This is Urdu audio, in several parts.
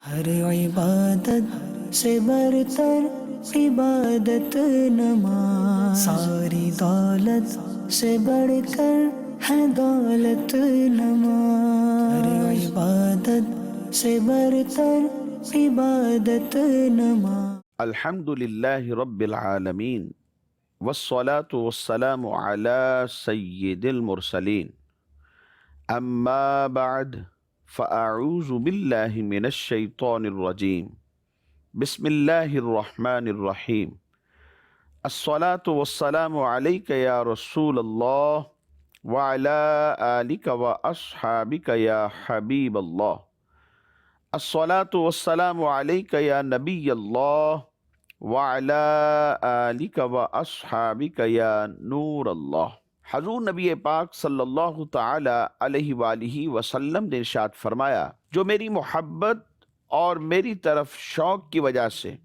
ہر عبادت سے برتر عبادت نماز، ساری دولت سے بڑھ کر ہے دولت نماز، ہر عبادت سے برتر عبادت نماز۔ الحمد للہ رب العالمین والصلاة والسلام علی سید المرسلین اما بعد فاعوذ باللہ من الشیطان الرجیم بسم اللہ الرحمن الرحیم الصلاة والسلام علیک یا رسول اللہ وعلی آلک واصحابک یا حبیب اللہ الصلاة والسلام علیک یا نبی اللہ وعلی آلک واصحابک یا نور اللہ۔ حضور نبی پاک صلی اللہ تعالی علیہ وآلہ وسلم نے ارشاد فرمایا، جو میری محبت اور میری طرف شوق کی وجہ سے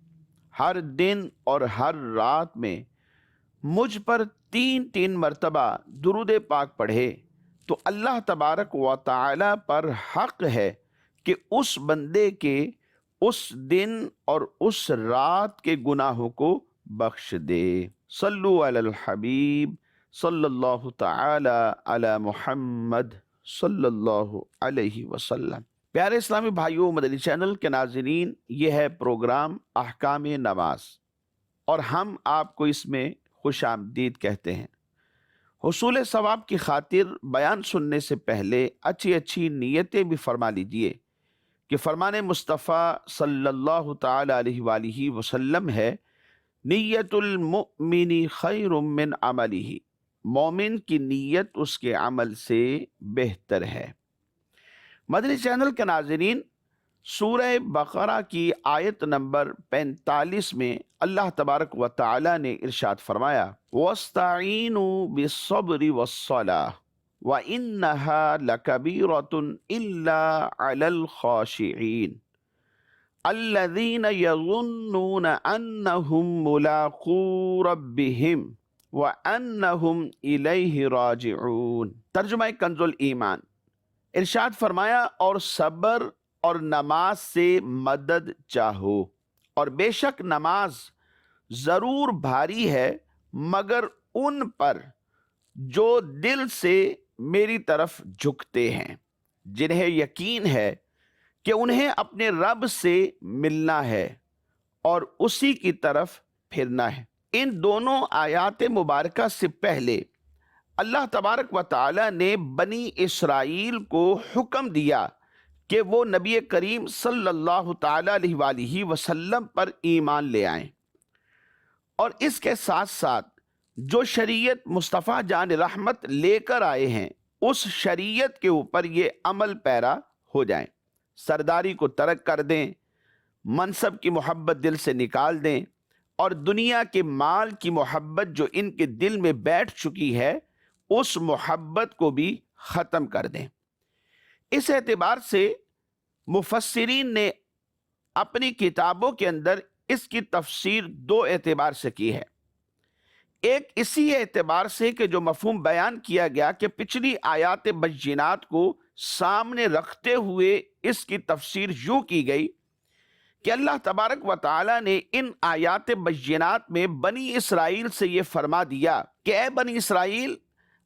ہر دن اور ہر رات میں مجھ پر تین مرتبہ درود پاک پڑھے تو اللہ تبارک و تعالی پر حق ہے کہ اس بندے کے اس دن اور اس رات کے گناہوں کو بخش دے۔ صلو علی الحبیب صلی اللہ تعالی علی محمد صلی اللہ علیہ وسلم۔ پیارے اسلامی بھائیوں، مدنی چینل کے ناظرین، یہ ہے پروگرام احکام نماز اور ہم آپ کو اس میں خوش آمدید کہتے ہیں۔ حصول ثواب کی خاطر بیان سننے سے پہلے اچھی نیتیں بھی فرما لیجئے کہ فرمان مصطفیٰ صلی اللہ تعالی علیہ وآلہ وسلم ہے، نیت المؤمن خیر من عملہ، مومن کی نیت اس کے عمل سے بہتر ہے۔ مدنی چینل کے ناظرین، سورہ بقرہ کی آیت نمبر 45 میں اللہ تبارک و تعالی نے ارشاد فرمایا، وَاسْتَعِینُوا بِالصَّبْرِ وَالصَّلَاةِ وَإِنَّهَا لَكَبِيرَةٌ إِلَّا عَلَى الْخَاشِعِينَ الَّذِينَ يَظُنُّونَ أَنَّهُمْ مُلَاقُو رَبِّهِمْ وَأَنَّهُمْ إِلَيْهِ رَاجِعُونَ۔ ترجمہ کنز الایمان، ارشاد فرمایا، اور صبر اور نماز سے مدد چاہو، اور بے شک نماز ضرور بھاری ہے مگر ان پر جو دل سے میری طرف جھکتے ہیں، جنہیں یقین ہے کہ انہیں اپنے رب سے ملنا ہے اور اسی کی طرف پھرنا ہے۔ ان دونوں آیات مبارکہ سے پہلے اللہ تبارک و تعالی نے بنی اسرائیل کو حکم دیا کہ وہ نبی کریم صلی اللہ تعالی علیہ وآلہ وسلم پر ایمان لے آئیں، اور اس کے ساتھ ساتھ جو شریعت مصطفیٰ جان رحمت لے کر آئے ہیں اس شریعت کے اوپر یہ عمل پیرا ہو جائیں، سرداری کو ترک کر دیں، منصب کی محبت دل سے نکال دیں، اور دنیا کے مال کی محبت جو ان کے دل میں بیٹھ چکی ہے اس محبت کو بھی ختم کر دیں۔ اس اعتبار سے مفسرین نے اپنی کتابوں کے اندر اس کی تفسیر دو اعتبار سے کی ہے۔ ایک اسی اعتبار سے کہ جو مفہوم بیان کیا گیا کہ پچھلی آیات بینات کو سامنے رکھتے ہوئے اس کی تفسیر یوں کی گئی کہ اللہ تبارک و تعالی نے ان آیات بینات میں بنی اسرائیل سے یہ فرما دیا کہ اے بنی اسرائیل،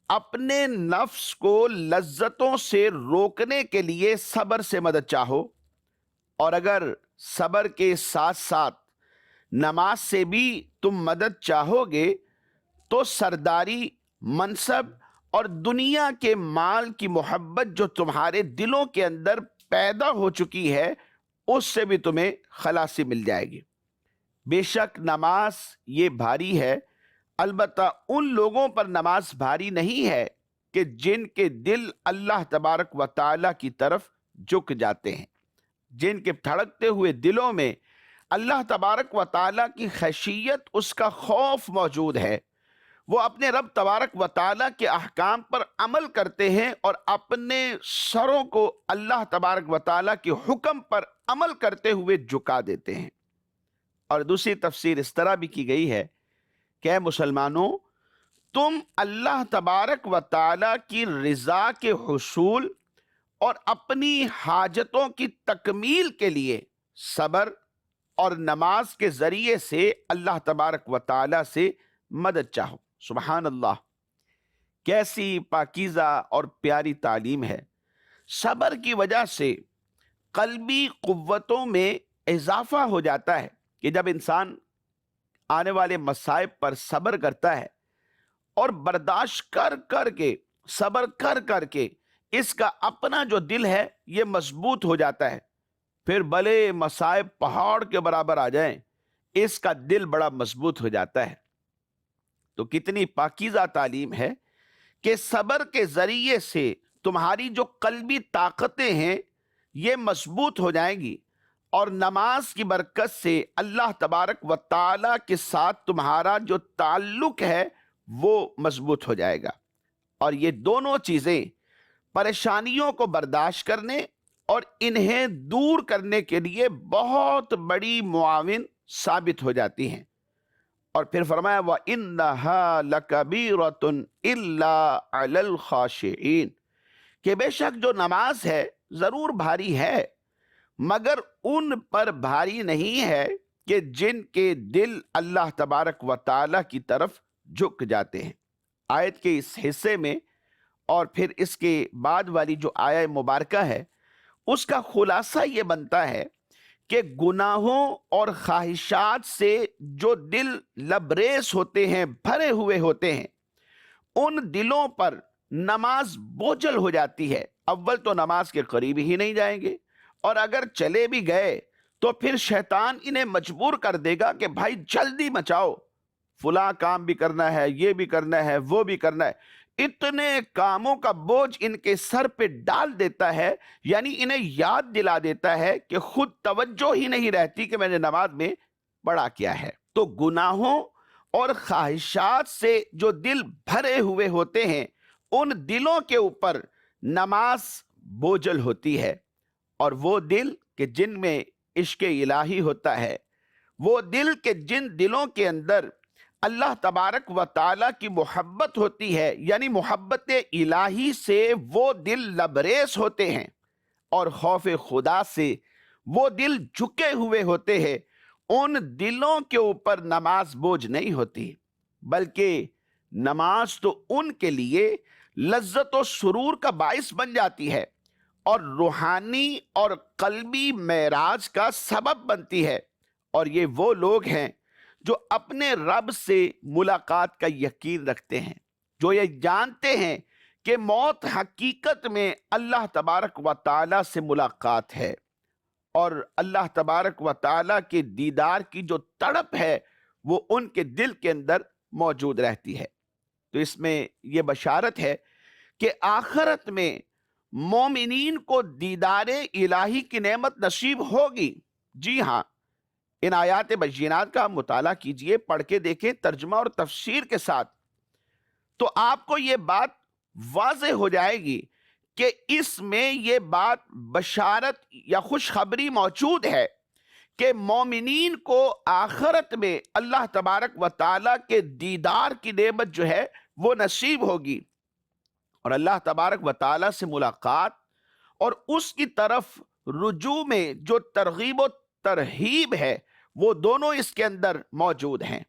اپنے نفس کو لذتوں سے روکنے کے لیے صبر سے مدد چاہو، اور اگر صبر کے ساتھ ساتھ نماز سے بھی تم مدد چاہو گے تو سرداری، منصب اور دنیا کے مال کی محبت جو تمہارے دلوں کے اندر پیدا ہو چکی ہے اس سے بھی تمہیں خلاصی مل جائے گی۔ بے شک نماز یہ بھاری ہے، البتہ ان لوگوں پر نماز بھاری نہیں ہے کہ جن کے دل اللہ تبارک و تعالی کی طرف جھک جاتے ہیں، جن کے دھڑکتے ہوئے دلوں میں اللہ تبارک و تعالی کی خشیت، اس کا خوف موجود ہے، وہ اپنے رب تبارک و تعالی کے احکام پر عمل کرتے ہیں اور اپنے سروں کو اللہ تبارک و تعالی کے حکم پر عمل کرتے ہوئے جھکا دیتے ہیں۔ اور دوسری تفسیر اس طرح بھی کی گئی ہے کہ اے مسلمانوں، تم اللہ تبارک و تعالی کی رضا کے حصول اور اپنی حاجتوں کی تکمیل کے لیے صبر اور نماز کے ذریعے سے اللہ تبارک و تعالی سے مدد چاہو۔ سبحان اللہ، کیسی پاکیزہ اور پیاری تعلیم ہے۔ صبر کی وجہ سے قلبی قوتوں میں اضافہ ہو جاتا ہے کہ جب انسان آنے والے مصائب پر صبر کرتا ہے اور برداشت کر کر کے، صبر کر کر کے اس کا اپنا جو دل ہے یہ مضبوط ہو جاتا ہے، پھر بھلے مصائب پہاڑ کے برابر آ جائیں اس کا دل بڑا مضبوط ہو جاتا ہے۔ تو کتنی پاکیزہ تعلیم ہے کہ صبر کے ذریعے سے تمہاری جو قلبی طاقتیں ہیں یہ مضبوط ہو جائیں گی، اور نماز کی برکت سے اللہ تبارک و تعالی کے ساتھ تمہارا جو تعلق ہے وہ مضبوط ہو جائے گا۔ اور یہ دونوں چیزیں پریشانیوں کو برداشت کرنے اور انہیں دور کرنے کے لیے بہت بڑی معاون ثابت ہو جاتی ہیں۔ اور پھر فرمایا وَإِنَّهَا لَكَبِيرَةٌ إِلَّا عَلَى الْخَاشِعِينَ، کہ بے شک جو نماز ہے ضرور بھاری ہے، مگر ان پر بھاری نہیں ہے کہ جن کے دل اللہ تبارک و تعالی کی طرف جھک جاتے ہیں۔ آیت کے اس حصے میں اور پھر اس کے بعد والی جو آیہ مبارکہ ہے اس کا خلاصہ یہ بنتا ہے کہ گناہوں اور خواہشات سے جو دل لبریز ہوتے ہیں، بھرے ہوئے ہوتے ہیں، ان دلوں پر نماز بوجھل ہو جاتی ہے۔ اول تو نماز کے قریب ہی نہیں جائیں گے، اور اگر چلے بھی گئے تو پھر شیطان انہیں مجبور کر دے گا کہ بھائی جلدی مچاؤ، فلاں کام بھی کرنا ہے، یہ بھی کرنا ہے، وہ بھی کرنا ہے۔ اتنے کاموں کا بوجھ ان کے سر پہ ڈال دیتا ہے، یعنی انہیں یاد دلا دیتا ہے کہ خود توجہ ہی نہیں رہتی کہ میں نے نماز میں پڑھا کیا ہے۔ تو گناہوں اور خواہشات سے جو دل بھرے ہوئے ہوتے ہیں ان دلوں کے اوپر نماز بوجھل ہوتی ہے، اور وہ دل کہ جن میں عشق الہی ہوتا ہے، وہ دل کہ جن دلوں کے اندر اللہ تبارک و تعالی کی محبت ہوتی ہے، یعنی محبت الہی سے وہ دل لبریز ہوتے ہیں، اور خوف خدا سے وہ دل جھکے ہوئے ہوتے ہیں، ان دلوں کے اوپر نماز بوجھ نہیں ہوتی، بلکہ نماز تو ان کے لیے لذت و سرور کا باعث بن جاتی ہے اور روحانی اور قلبی معراج کا سبب بنتی ہے۔ اور یہ وہ لوگ ہیں جو اپنے رب سے ملاقات کا یقین رکھتے ہیں، جو یہ جانتے ہیں کہ موت حقیقت میں اللہ تبارک و تعالی سے ملاقات ہے، اور اللہ تبارک و تعالی کے دیدار کی جو تڑپ ہے وہ ان کے دل کے اندر موجود رہتی ہے۔ تو اس میں یہ بشارت ہے کہ آخرت میں مومنین کو دیدار الہی کی نعمت نصیب ہوگی۔ جی ہاں، ان آیات بینات کا مطالعہ کیجئے، پڑھ کے دیکھیں ترجمہ اور تفسیر کے ساتھ، تو آپ کو یہ بات واضح ہو جائے گی کہ اس میں یہ بات بشارت یا خوشخبری موجود ہے کہ مومنین کو آخرت میں اللہ تبارک و تعالیٰ کے دیدار کی نعمت جو ہے وہ نصیب ہوگی، اور اللہ تبارک و تعالیٰ سے ملاقات اور اس کی طرف رجوع میں جو ترغیب و ترہیب ہے وہ دونوں اس کے اندر موجود ہیں۔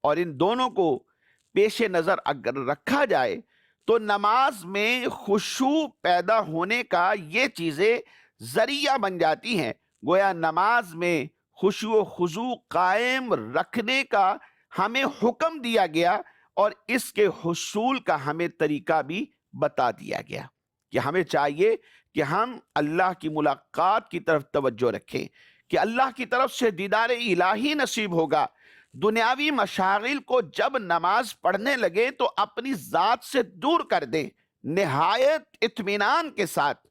اور ان دونوں کو پیش نظر اگر رکھا جائے تو نماز میں خشوع پیدا ہونے کا یہ چیزیں ذریعہ بن جاتی ہیں۔ گویا نماز میں خشوع و خضوع قائم رکھنے کا ہمیں حکم دیا گیا، اور اس کے حصول کا ہمیں طریقہ بھی بتا دیا گیا کہ ہمیں چاہیے کہ ہم اللہ کی ملاقات کی طرف توجہ رکھیں، کہ اللہ کی طرف سے دیدار الہی نصیب ہوگا۔ دنیاوی مشاغل کو جب نماز پڑھنے لگے تو اپنی ذات سے دور کر دیں، نہایت اطمینان کے ساتھ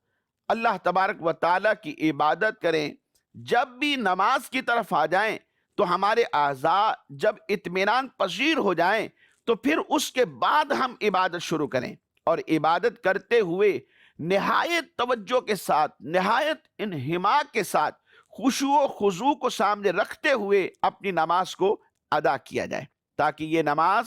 اللہ تبارک و تعالیٰ کی عبادت کریں۔ جب بھی نماز کی طرف آ جائیں تو ہمارے اعضاء جب اطمینان پذیر ہو جائیں تو پھر اس کے بعد ہم عبادت شروع کریں، اور عبادت کرتے ہوئے نہایت توجہ کے ساتھ، نہایت انہماک کے ساتھ خشوع و خضوع کو سامنے رکھتے ہوئے اپنی نماز کو ادا کیا جائے، تاکہ یہ نماز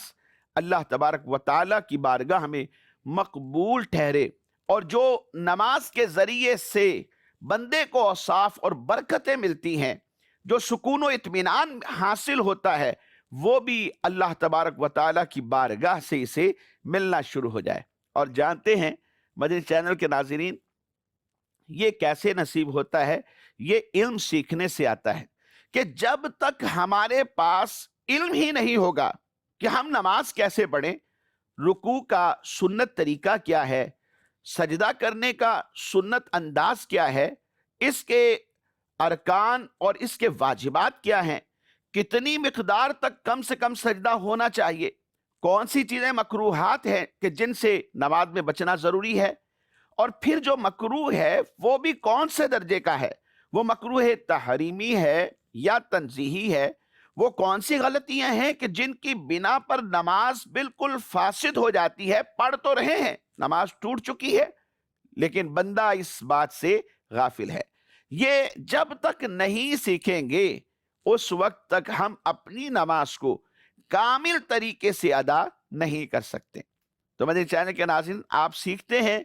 اللہ تبارک و تعالیٰ کی بارگاہ میں مقبول ٹھہرے۔ اور جو نماز کے ذریعے سے بندے کو اوصاف اور برکتیں ملتی ہیں، جو سکون و اطمینان حاصل ہوتا ہے، وہ بھی اللہ تبارک و تعالیٰ کی بارگاہ سے اسے ملنا شروع ہو جائے۔ اور جانتے ہیں مدنی چینل کے ناظرین، یہ کیسے نصیب ہوتا ہے؟ یہ علم سیکھنے سے آتا ہے کہ جب تک ہمارے پاس علم ہی نہیں ہوگا کہ ہم نماز کیسے پڑھیں، رکوع کا سنت طریقہ کیا ہے، سجدہ کرنے کا سنت انداز کیا ہے، اس کے ارکان اور اس کے واجبات کیا ہیں، کتنی مقدار تک کم سے کم سجدہ ہونا چاہیے، کون سی چیزیں مکروہات ہیں کہ جن سے نماز میں بچنا ضروری ہے، اور پھر جو مکروہ ہے وہ بھی کون سے درجے کا ہے، وہ مکروہ تحریمی ہے یا تنزیہی ہے، وہ کون سی غلطیاں ہیں کہ جن کی بنا پر نماز بالکل فاسد ہو جاتی ہے، پڑھ تو رہے ہیں، نماز ٹوٹ چکی ہے، لیکن بندہ اس بات سے غافل ہے۔ یہ جب تک نہیں سیکھیں گے اس وقت تک ہم اپنی نماز کو کامل طریقے سے ادا نہیں کر سکتے۔ تو مدنی چینل کے ناظرین، آپ سیکھتے ہیں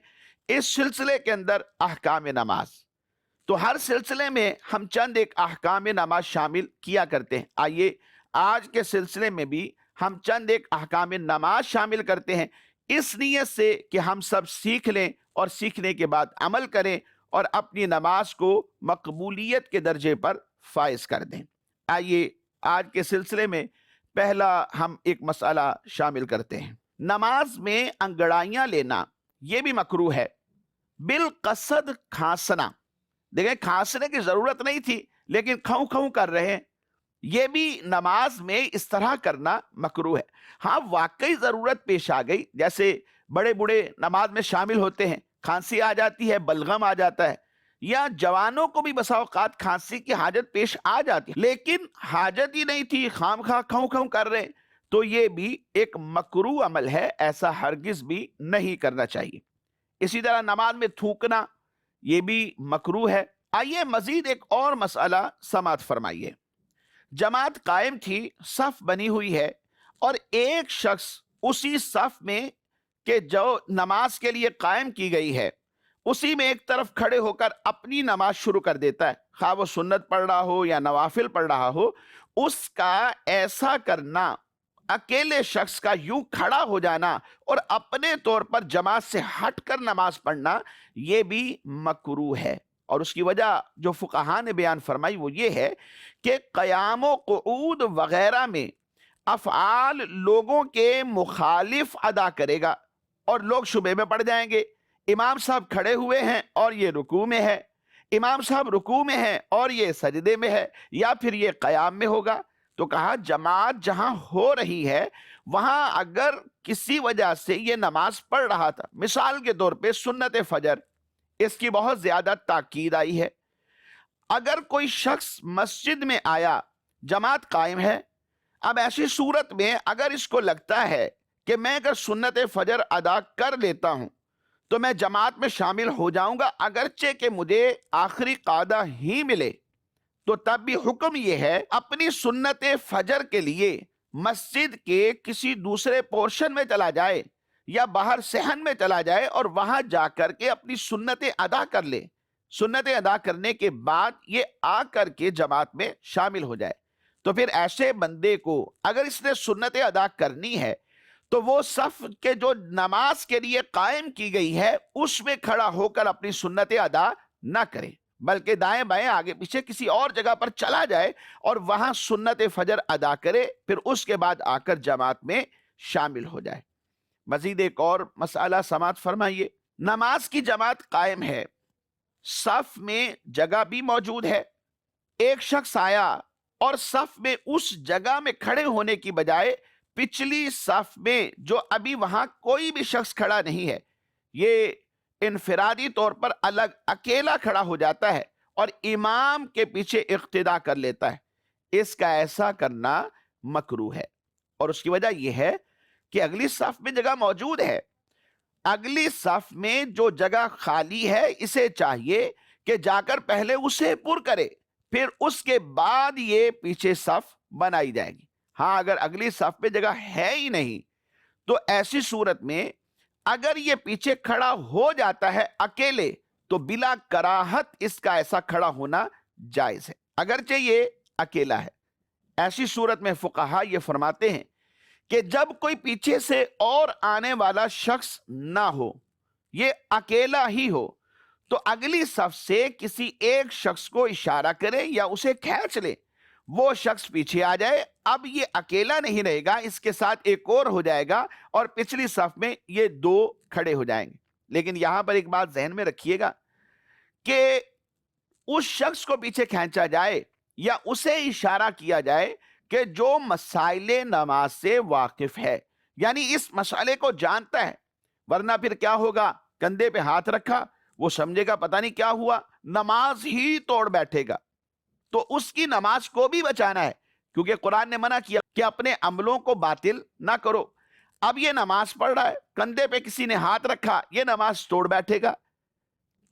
اس سلسلے کے اندر احکام نماز، تو ہر سلسلے میں ہم چند ایک احکام نماز شامل کیا کرتے ہیں۔ آئیے آج کے سلسلے میں بھی ہم چند ایک احکام نماز شامل کرتے ہیں، اس نیت سے کہ ہم سب سیکھ لیں اور سیکھنے کے بعد عمل کریں اور اپنی نماز کو مقبولیت کے درجے پر فائز کر دیں۔ آئیے آج کے سلسلے میں پہلا ہم ایک مسئلہ شامل کرتے ہیں۔ نماز میں انگڑائیاں لینا یہ بھی مکروہ ہے، بالقصد کھانسنا۔ دیکھیں، کھانسنے کی ضرورت نہیں تھی لیکن کھوں کھوں کر رہے ہیں، یہ بھی نماز میں اس طرح کرنا مکروہ ہے۔ ہاں، واقعی ضرورت پیش آ گئی، جیسے بڑے بوڑھے نماز میں شامل ہوتے ہیں، کھانسی آ جاتی ہے، بلغم آ جاتا ہے، یا جوانوں کو بھی بسا اوقات کھانسی کی حاجت پیش آ جاتی ہے، لیکن حاجت ہی نہیں تھی، خام خواہ کھوں کھوں کر رہے ہیں، تو یہ بھی ایک مکروہ عمل ہے، ایسا ہرگز بھی نہیں کرنا چاہیے۔ اسی طرح نماز میں تھوکنا یہ بھی مکروہ ہے۔ آئیے مزید ایک اور مسئلہ سماعت فرمائیے۔ جماعت قائم تھی، صف بنی ہوئی ہے، اور ایک شخص اسی صف میں کہ جو نماز کے لیے قائم کی گئی ہے اسی میں ایک طرف کھڑے ہو کر اپنی نماز شروع کر دیتا ہے، خواہ وہ سنت پڑھ رہا ہو یا نوافل پڑھ رہا ہو، اس کا ایسا کرنا، اکیلے شخص کا یوں کھڑا ہو جانا اور اپنے طور پر جماعت سے ہٹ کر نماز پڑھنا، یہ بھی مکروہ ہے۔ اور اس کی وجہ جو فقہاء نے بیان فرمائی وہ یہ ہے کہ قیام و قعود وغیرہ میں افعال لوگوں کے مخالف ادا کرے گا اور لوگ شبے میں پڑ جائیں گے۔ امام صاحب کھڑے ہوئے ہیں اور یہ رکوع میں ہے، امام صاحب رکوع میں ہیں اور یہ سجدے میں ہے، یا پھر یہ قیام میں ہوگا۔ تو کہا جماعت جہاں ہو رہی ہے وہاں اگر کسی وجہ سے یہ نماز پڑھ رہا تھا، مثال کے طور پہ سنت فجر، اس کی بہت زیادہ تاکید آئی ہے، اگر کوئی شخص مسجد میں آیا، جماعت قائم ہے، اب ایسی صورت میں اگر اس کو لگتا ہے کہ میں اگر سنت فجر ادا کر لیتا ہوں تو میں جماعت میں شامل ہو جاؤں گا اگرچہ کہ مجھے آخری قعدہ ہی ملے، تو تب بھی حکم یہ ہے اپنی سنت فجر کے لیے مسجد کے کسی دوسرے پورشن میں چلا جائے یا باہر صحن میں چلا جائے اور وہاں جا کر کے اپنی سنتیں ادا کر لے، سنتیں ادا کرنے کے بعد یہ آ کر کے جماعت میں شامل ہو جائے۔ تو پھر ایسے بندے کو اگر اس نے سنتیں ادا کرنی ہے تو وہ صف کے جو نماز کے لیے قائم کی گئی ہے اس میں کھڑا ہو کر اپنی سنتیں ادا نہ کرے، بلکہ دائیں بائیں آگے پیچھے کسی اور جگہ پر چلا جائے اور وہاں سنت فجر ادا کرے، پھر اس کے بعد آ کر جماعت میں شامل ہو جائے۔ مزید ایک اور مسئلہ سماعت فرمائیے۔ نماز کی جماعت قائم ہے، صف میں جگہ بھی موجود ہے، ایک شخص آیا اور صف میں اس جگہ میں کھڑے ہونے کی بجائے پچھلی صف میں جو ابھی وہاں کوئی بھی شخص کھڑا نہیں ہے، یہ انفرادی طور پر الگ اکیلا کھڑا ہو جاتا ہے اور امام کے پیچھے اقتدا کر لیتا ہے، اس کا ایسا کرنا مکروہ ہے۔ اور اس کی وجہ یہ ہے کہ اگلی صف میں جگہ موجود ہے، اگلی صف میں جو جگہ خالی ہے اسے چاہیے کہ جا کر پہلے اسے پر کرے، پھر اس کے بعد یہ پیچھے صف بنائی جائے گی۔ ہاں، اگر اگلی صف پہ جگہ ہے ہی نہیں تو ایسی صورت میں اگر یہ پیچھے کھڑا ہو جاتا ہے اکیلے تو بلا کراہت اس کا ایسا کھڑا ہونا جائز ہے، اگرچہ یہ اکیلا ہے۔ ایسی صورت میں فقہا یہ فرماتے ہیں کہ جب کوئی پیچھے سے اور آنے والا شخص نہ ہو، یہ اکیلا ہی ہو، تو اگلی صف سے کسی ایک شخص کو اشارہ کرے یا اسے کھینچ لے، وہ شخص پیچھے آ جائے۔ اب یہ اکیلا نہیں رہے گا، اس کے ساتھ ایک اور ہو جائے گا اور پچھلی صف میں یہ دو کھڑے ہو جائیں گے۔ لیکن یہاں پر ایک بات ذہن میں رکھیے گا کہ اس شخص کو پیچھے کھینچا جائے یا اسے اشارہ کیا جائے کہ جو مسائل نماز سے واقف ہے، یعنی اس مسئلے کو جانتا ہے، ورنہ پھر کیا ہوگا، کندھے پہ ہاتھ رکھا، وہ سمجھے گا پتہ نہیں کیا ہوا، نماز ہی توڑ بیٹھے گا۔ تو اس کی نماز کو بھی بچانا ہے، کیونکہ قرآن نے منع کیا کہ اپنے عملوں کو باطل نہ کرو۔ اب یہ نماز پڑھ رہا ہے، کندھے پہ کسی نے ہاتھ رکھا، یہ نماز توڑ بیٹھے گا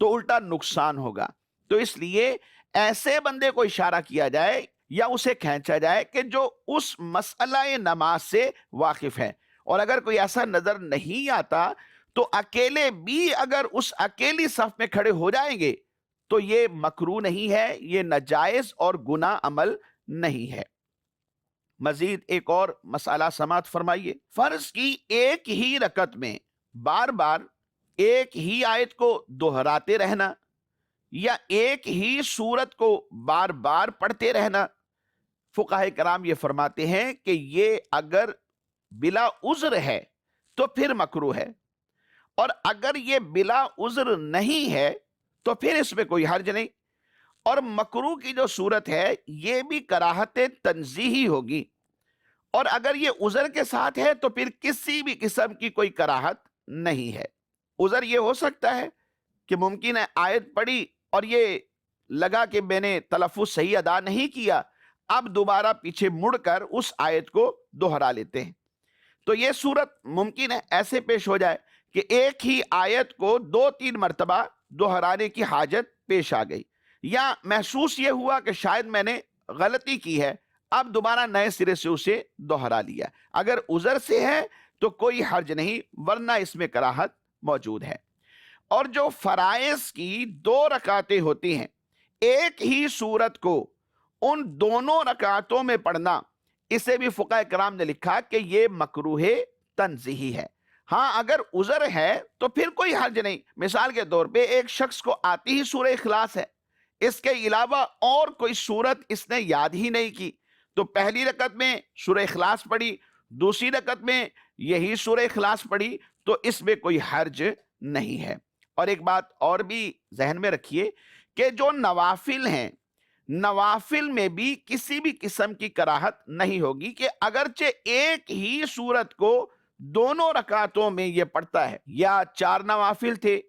تو الٹا نقصان ہوگا۔ تو اس لیے ایسے بندے کو اشارہ کیا جائے یا اسے کھینچا جائے کہ جو اس مسئلہ نماز سے واقف ہے، اور اگر کوئی ایسا نظر نہیں آتا تو اکیلے بھی اگر اس اکیلی صف میں کھڑے ہو جائیں گے تو یہ مکروہ نہیں ہے، یہ ناجائز اور گناہ عمل نہیں ہے۔ مزید ایک اور مسئلہ سماعت فرمائیے، فرض کی ایک ہی رکعت میں بار بار ایک ہی آیت کو دہراتے رہنا یا ایک ہی سورت کو بار بار پڑھتے رہنا، فقہاء کرام یہ فرماتے ہیں کہ یہ اگر بلا عذر ہے تو پھر مکروہ ہے، اور اگر یہ بلا عذر نہیں ہے تو پھر اس میں کوئی حرج نہیں۔ اور مکروہ کی جو صورت ہے یہ بھی کراہت تنزیہی ہوگی، اور اگر یہ عذر کے ساتھ ہے تو پھر کسی بھی قسم کی کوئی کراہت نہیں ہے۔ عذر یہ ہو سکتا ہے کہ ممکن ہے آیت پڑھی اور یہ لگا کہ میں نے تلفظ صحیح ادا نہیں کیا، اب دوبارہ پیچھے مڑ کر اس آیت کو دہرا لیتے ہیں، تو یہ صورت ممکن ہے ایسے پیش ہو جائے کہ ایک ہی آیت کو 2-3 مرتبہ دہرانے کی حاجت پیش آ گئی، یا محسوس یہ ہوا کہ شاید میں نے غلطی کی ہے، اب دوبارہ نئے سرے سے اسے دہرا لیا۔ اگر عذر سے ہے تو کوئی حرج نہیں، ورنہ اس میں کراہت موجود ہے۔ اور جو فرائض کی 2 رکعتیں ہوتی ہیں، ایک ہی سورت کو ان دونوں رکعتوں میں پڑھنا، اسے بھی فقہاء کرام نے لکھا کہ یہ مکروہ تنزیہی ہے۔ ہاں اگر عذر ہے تو پھر کوئی حرج نہیں، مثال کے طور پہ ایک شخص کو آتی ہی سورہ اخلاص ہے، اس کے علاوہ اور کوئی سورت اس نے یاد ہی نہیں کی، تو پہلی رکعت میں سورہ اخلاص پڑھی، دوسری رکعت میں یہی سورہ اخلاص پڑھی، تو اس میں کوئی حرج نہیں ہے۔ اور ایک بات اور بھی ذہن میں رکھیے کہ جو نوافل ہیں، نوافل میں بھی کسی بھی قسم کی کراہت نہیں ہوگی کہ اگرچہ ایک ہی سورت کو دونوں رکعتوں میں یہ پڑھتا ہے، یا 4 نوافل تھے،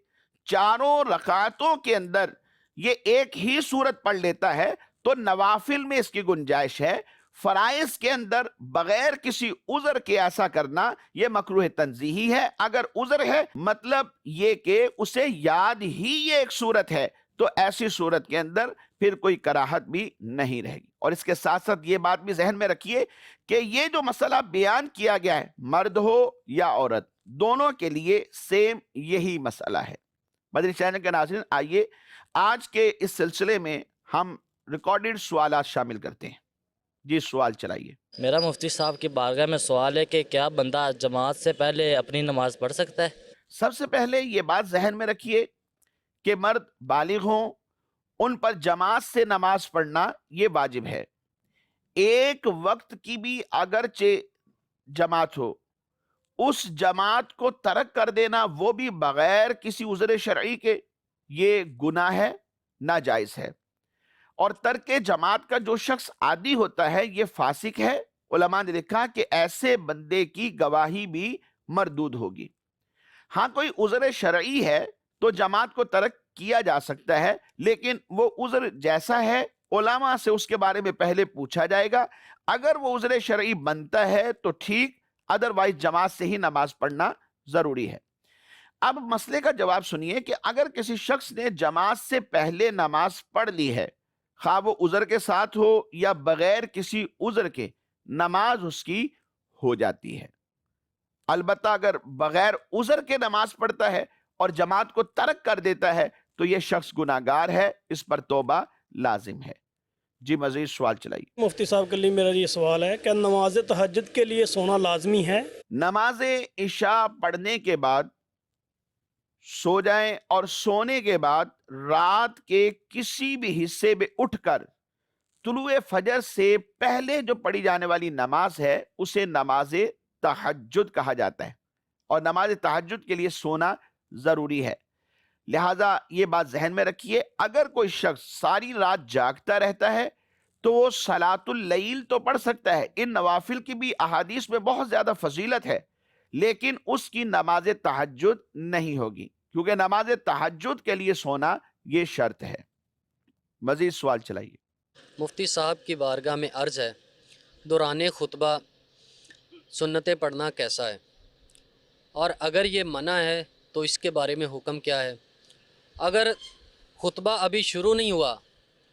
چاروں رکعتوں کے اندر یہ ایک ہی سورت پڑھ لیتا ہے، تو نوافل میں اس کی گنجائش ہے۔ فرائض کے اندر بغیر کسی عذر کے ایسا کرنا یہ مکروہ تنزیہی ہے۔ اگر عذر ہے مطلب یہ کہ اسے یاد ہی یہ ایک صورت ہے، تو ایسی صورت کے اندر پھر کوئی کراہت بھی نہیں رہے گی۔ اور اس کے ساتھ ساتھ یہ بات بھی ذہن میں رکھیے کہ یہ جو مسئلہ بیان کیا گیا ہے، مرد ہو یا عورت، دونوں کے لیے سیم یہی مسئلہ ہے۔ مدنی چینل کے ناظرین، آئیے آج کے اس سلسلے میں ہم ریکارڈڈ سوالات شامل کرتے ہیں۔ جی سوال چلائیے۔ میرا مفتی صاحب کی بارگاہ میں سوال ہے کہ کیا بندہ جماعت سے پہلے اپنی نماز پڑھ سکتا ہے؟ سب سے پہلے یہ بات ذہن میں رکھیے کہ مرد بالغ ہوں، ان پر جماعت سے نماز پڑھنا یہ واجب ہے۔ ایک وقت کی بھی اگرچہ جماعت ہو، اس جماعت کو ترک کر دینا وہ بھی بغیر کسی عذر شرعی کے، یہ گناہ ہے، ناجائز ہے۔ اور ترک جماعت کا جو شخص عادی ہوتا ہے یہ فاسق ہے۔ علماء نے لکھا کہ ایسے بندے کی گواہی بھی مردود ہوگی۔ ہاں کوئی عذر شرعی ہے تو جماعت کو ترک کیا جا سکتا ہے، لیکن وہ عذر جیسا ہے علماء سے اس کے بارے میں پہلے پوچھا جائے گا۔ اگر وہ عذر شرعی بنتا ہے تو ٹھیک، ادروائز جماعت سے ہی نماز پڑھنا ضروری ہے۔ اب مسئلے کا جواب سنیے کہ اگر کسی شخص نے جماعت سے پہلے نماز پڑھ لی ہے، خواہ وہ عذر کے ساتھ ہو یا بغیر کسی عذر کے، نماز اس کی ہو جاتی ہے۔ البتہ اگر بغیر عذر کے نماز پڑھتا ہے اور جماعت کو ترک کر دیتا ہے تو یہ شخص گناہگار ہے، اس پر توبہ لازم ہے۔ جی مزید سوال چلائیے۔ مفتی صاحب کے لیے میرا یہ سوال ہے کہ نماز تہجد کے لیے سونا لازمی ہے؟ نماز عشاء پڑھنے کے بعد سو جائیں اور سونے کے بعد رات کے کسی بھی حصے میں اٹھ کر طلوع فجر سے پہلے جو پڑھی جانے والی نماز ہے اسے نماز تہجد کہا جاتا ہے، اور نماز تہجد کے لیے سونا ضروری ہے۔ لہٰذا یہ بات ذہن میں رکھیے، اگر کوئی شخص ساری رات جاگتا رہتا ہے تو وہ صلاۃ اللیل تو پڑھ سکتا ہے، ان نوافل کی بھی احادیث میں بہت زیادہ فضیلت ہے، لیکن اس کی نماز تہجد نہیں ہوگی، کیونکہ نماز تہجد کے لیے سونا یہ شرط ہے۔ مزید سوال چلائیے۔ مفتی صاحب کی بارگاہ میں عرض ہے، دوران خطبہ سنتیں پڑھنا کیسا ہے، اور اگر یہ منع ہے تو اس کے بارے میں حکم کیا ہے؟ اگر خطبہ ابھی شروع نہیں ہوا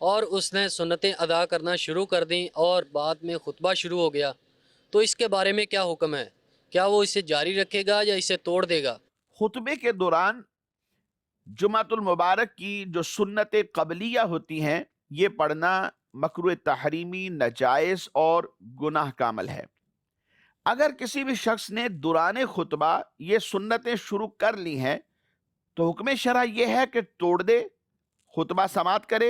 اور اس نے سنتیں ادا کرنا شروع کر دیں اور بعد میں خطبہ شروع ہو گیا تو اس کے بارے میں کیا حکم ہے؟ کیا وہ اسے جاری رکھے گا یا اسے توڑ دے گا؟ خطبے کے دوران جمعۃ المبارک کی جو سنت قبلیہ ہوتی ہیں یہ پڑھنا مکروہ تحریمی، ناجائز اور گناہ کا عمل ہے۔ اگر کسی بھی شخص نے دوران خطبہ یہ سنتیں شروع کر لی ہیں تو حکم شرع یہ ہے کہ توڑ دے، خطبہ سماعت کرے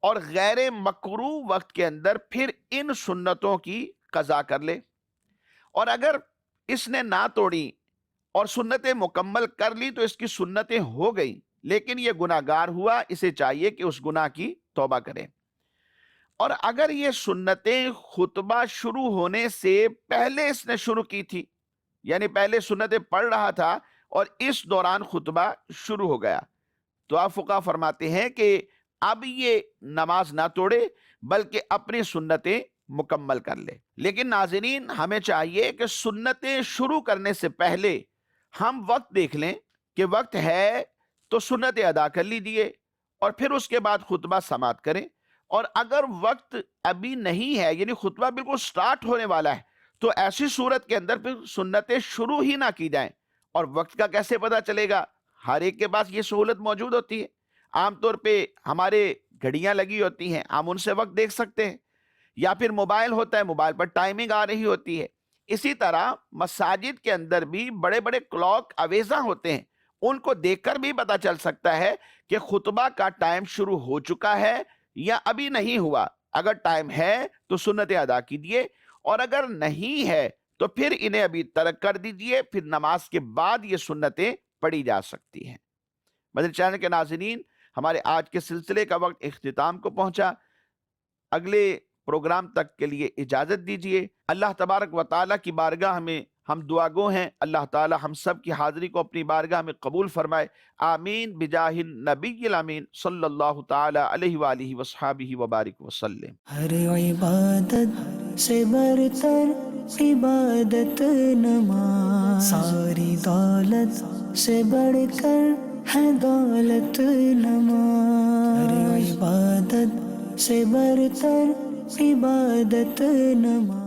اور غیر مکروہ وقت کے اندر پھر ان سنتوں کی قضا کر لے، اور اگر اس نے نہ توڑی اور سنتیں مکمل کر لی تو اس کی سنتیں ہو گئیں، لیکن یہ گناہگار ہوا، اسے چاہیے کہ اس گناہ کی توبہ کرے۔ اور اگر یہ سنتیں خطبہ شروع ہونے سے پہلے اس نے شروع کی تھی، یعنی پہلے سنتیں پڑھ رہا تھا اور اس دوران خطبہ شروع ہو گیا، تو آپ فقہا فرماتے ہیں کہ اب یہ نماز نہ توڑے بلکہ اپنی سنتیں مکمل کر لے۔ لیکن ناظرین، ہمیں چاہیے کہ سنتیں شروع کرنے سے پہلے ہم وقت دیکھ لیں کہ وقت ہے تو سنتیں ادا کر لیجیے اور پھر اس کے بعد خطبہ سماعت کریں، اور اگر وقت ابھی نہیں ہے یعنی خطبہ بالکل سٹارٹ ہونے والا ہے تو ایسی صورت کے اندر پھر سنتیں شروع ہی نہ کی جائیں۔ اور وقت کا کیسے پتہ چلے گا؟ ہر ایک کے پاس یہ سہولت موجود ہوتی ہے، عام طور پہ ہمارے گھڑیاں لگی ہوتی ہیں، ہم ان سے وقت دیکھ سکتے ہیں، یا پھر موبائل ہوتا ہے، موبائل پر ٹائمنگ آ رہی ہوتی ہے۔ اسی طرح مساجد کے اندر بھی بڑے بڑے کلاک آویزاں ہوتے ہیں، ان کو دیکھ کر بھی پتہ چل سکتا ہے کہ خطبہ کا ٹائم شروع ہو چکا ہے یا ابھی نہیں ہوا۔ اگر ٹائم ہے تو سنتیں ادا کیجیے، اور اگر نہیں ہے تو پھر انہیں ابھی ترک کر دیجیے، پھر نماز کے بعد یہ سنتیں پڑھی جا سکتی ہیں۔ مدنی چینل کے ناظرین، ہمارے آج کے سلسلے کا وقت اختتام کو پہنچا۔ اگلے پروگرام تک کے لیے اجازت دیجیے۔ اللہ تبارک و تعالیٰ کی بارگاہ میں ہم دعا گو ہیں، اللہ تعالیٰ ہم سب کی حاضری کو اپنی بارگاہ میں قبول فرمائے، آمین بجاہ النبی الامین صلی اللہ تعالیٰ علیہ وآلہ وصحابہ وبارک وسلم۔ ہر عبادت سے برتر عبادت نماز، ساری دولت سے بڑھ کر ہے دولت نماز، ہر عبادت سے برتر عبادت نماز۔